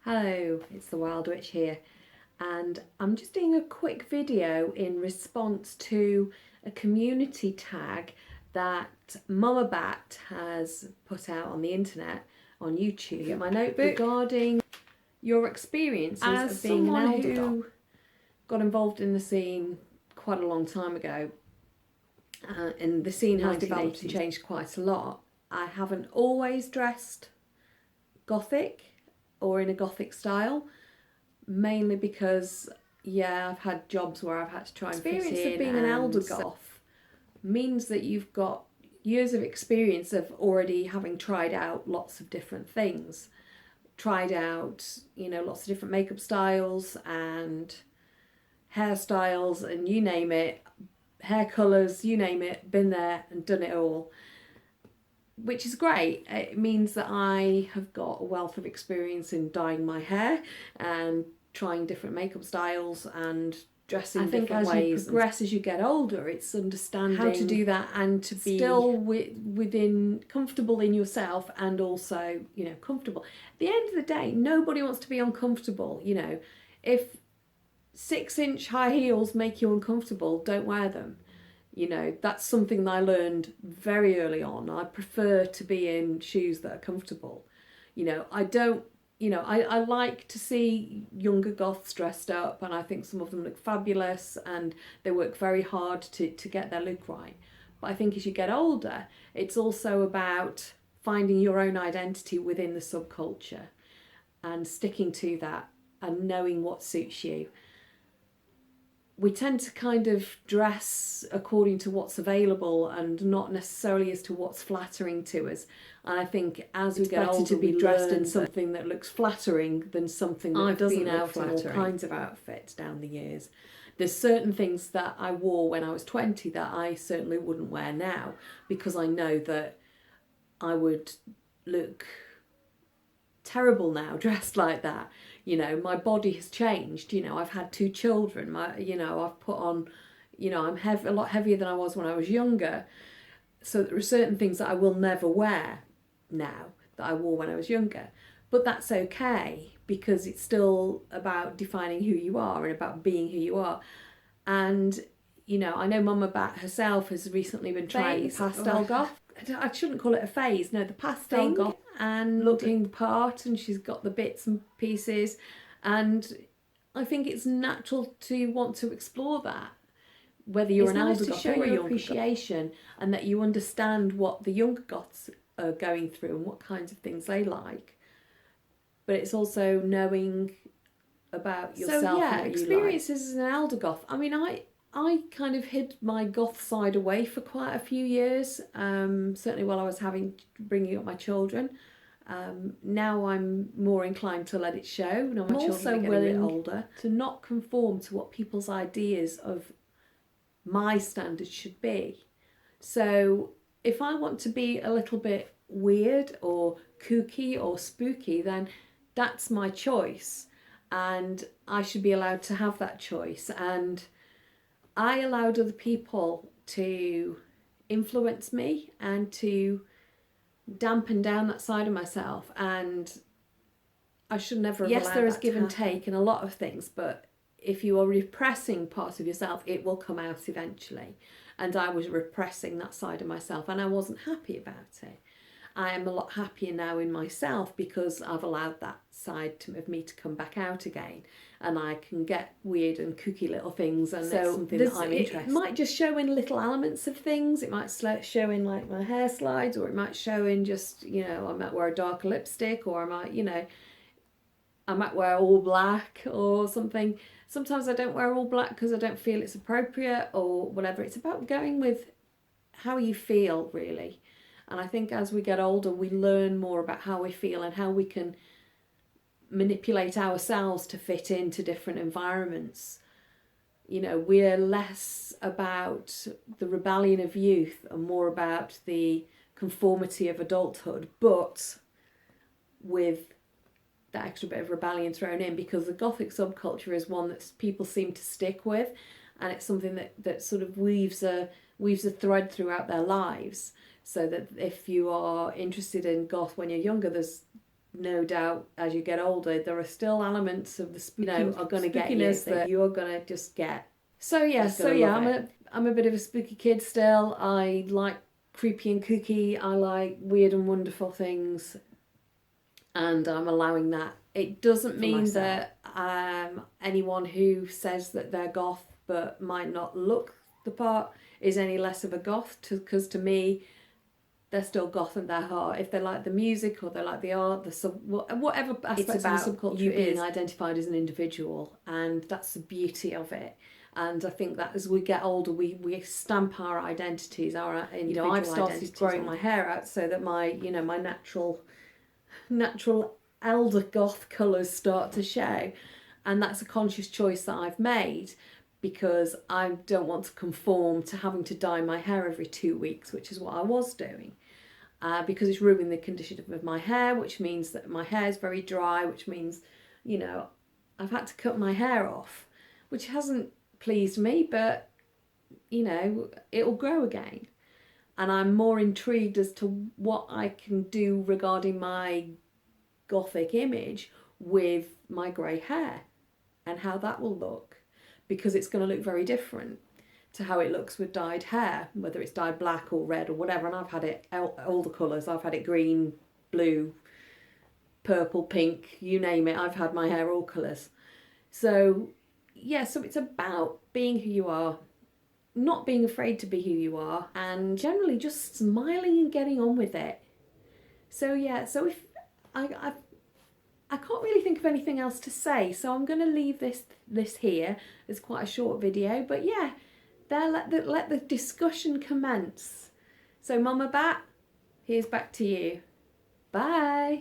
Hello, it's the Wild Witch here, and I'm just doing a quick video in response to a community tag that Momma Bat has put out on the internet, on YouTube, at my notebook, regarding your experiences as of being an elder who got involved in the scene quite a long time ago, and the scene has developed and changed quite a lot. I haven't always dressed gothic or in a gothic style, mainly because I've had jobs where I've had to try and fit in. Experience of being an elder goth means that you've got years of experience of already having tried out lots of different things, tried out lots of different makeup styles and hairstyles and you name it, hair colours, you name it, been there and done it all, which is great. It means that I have got a wealth of experience in dyeing my hair and trying different makeup styles and dressing different ways. I think as you progress, as you get older, it's understanding how to do that and to be still within comfortable in yourself and also comfortable. At the end of the day, nobody wants to be uncomfortable. If 6-inch high heels make you uncomfortable, don't wear them. That's something that I learned very early on. I prefer to be in shoes that are comfortable. I like to see younger goths dressed up, and I think some of them look fabulous and they work very hard to get their look right. But I think as you get older, it's also about finding your own identity within the subculture and sticking to that and knowing what suits you. We tend to kind of dress according to what's available and not necessarily as to what's flattering to us. And I think as we get older, to be dressed in something that looks flattering than something that doesn't look flattering. I've been out in all kinds of outfits down the years. There's certain things that I wore when I was 20 that I certainly wouldn't wear now, because I know that I would look terrible now dressed like that. My body has changed. I've had 2 children. I've put on, I'm a lot heavier than I was when I was younger. So there are certain things that I will never wear now that I wore when I was younger. But that's okay, because it's still about defining who you are and about being who you are. And, I know Momma Bat herself has recently been trying pastel goth. I shouldn't call it a phase, no, the pastel goth, and looking the part, and she's got the bits and pieces, and I think it's natural to want to explore that, whether you're an elder goth or a younger appreciation goth, and that you understand what the younger goths are going through and what kinds of things they like. But it's also knowing about yourself and what experiences you like. As an elder goth. I mean, I kind of hid my goth side away for quite a few years, certainly while I was bringing up my children. Now I'm more inclined to let it show. Now my children are getting a bit older, to not conform to what people's ideas of my standards should be. So if I want to be a little bit weird or kooky or spooky, then that's my choice, and I should be allowed to have that choice. And I allowed other people to influence me and to dampen down that side of myself, and I should never have allowed that. Yes, there is give and take in a lot of things, but if you are repressing parts of yourself, it will come out eventually. And I was repressing that side of myself, and I wasn't happy about it. I am a lot happier now in myself because I've allowed that side of me to come back out again, and I can get weird and kooky little things, and so it's something that I'm interested in. It might just show in little elements of things. It might show in like my hair slides, or it might show in just, I might wear a darker lipstick, or I might wear all black or something. Sometimes I don't wear all black because I don't feel it's appropriate or whatever. It's about going with how you feel, really. And I think as we get older, we learn more about how we feel and how we can manipulate ourselves to fit into different environments. We're less about the rebellion of youth and more about the conformity of adulthood, but with that extra bit of rebellion thrown in, because the gothic subculture is one that people seem to stick with, and it's something that sort of weaves a thread throughout their lives. So that if you are interested in goth when you're younger, there's no doubt as you get older there are still elements of the spooky, are going to get you that you're going to just get. So yeah, I'm a bit of a spooky kid still. I like creepy and kooky. I like weird and wonderful things, and I'm allowing that. It doesn't mean that anyone who says that they're goth but might not look the part is any less of a goth, because to me they're still goth in their heart. If they like the music or they like the art, whatever aspects of the subculture you being identified as an individual, and that's the beauty of it. And I think that as we get older, we stamp our identities, our individual I've started growing my hair out so that my my natural Elder Goth colours start to show, and that's a conscious choice that I've made, because I don't want to conform to having to dye my hair every 2 weeks, which is what I was doing. Because it's ruining the condition of my hair, which means that my hair is very dry, which means, I've had to cut my hair off, which hasn't pleased me, but, it'll grow again. And I'm more intrigued as to what I can do regarding my gothic image with my grey hair and how that will look, because it's going to look very different to how it looks with dyed hair, whether it's dyed black or red or whatever. And I've had it all the colours. I've had it green, blue, purple, pink, you name it. I've had my hair all colours. So yeah, so it's about being who you are, not being afraid to be who you are, and generally just smiling and getting on with it. So yeah, so if I can't really think of anything else to say, so I'm going to leave this here. It's quite a short video, but yeah, there, let the discussion commence. So Momma Bat, here's back to you. Bye.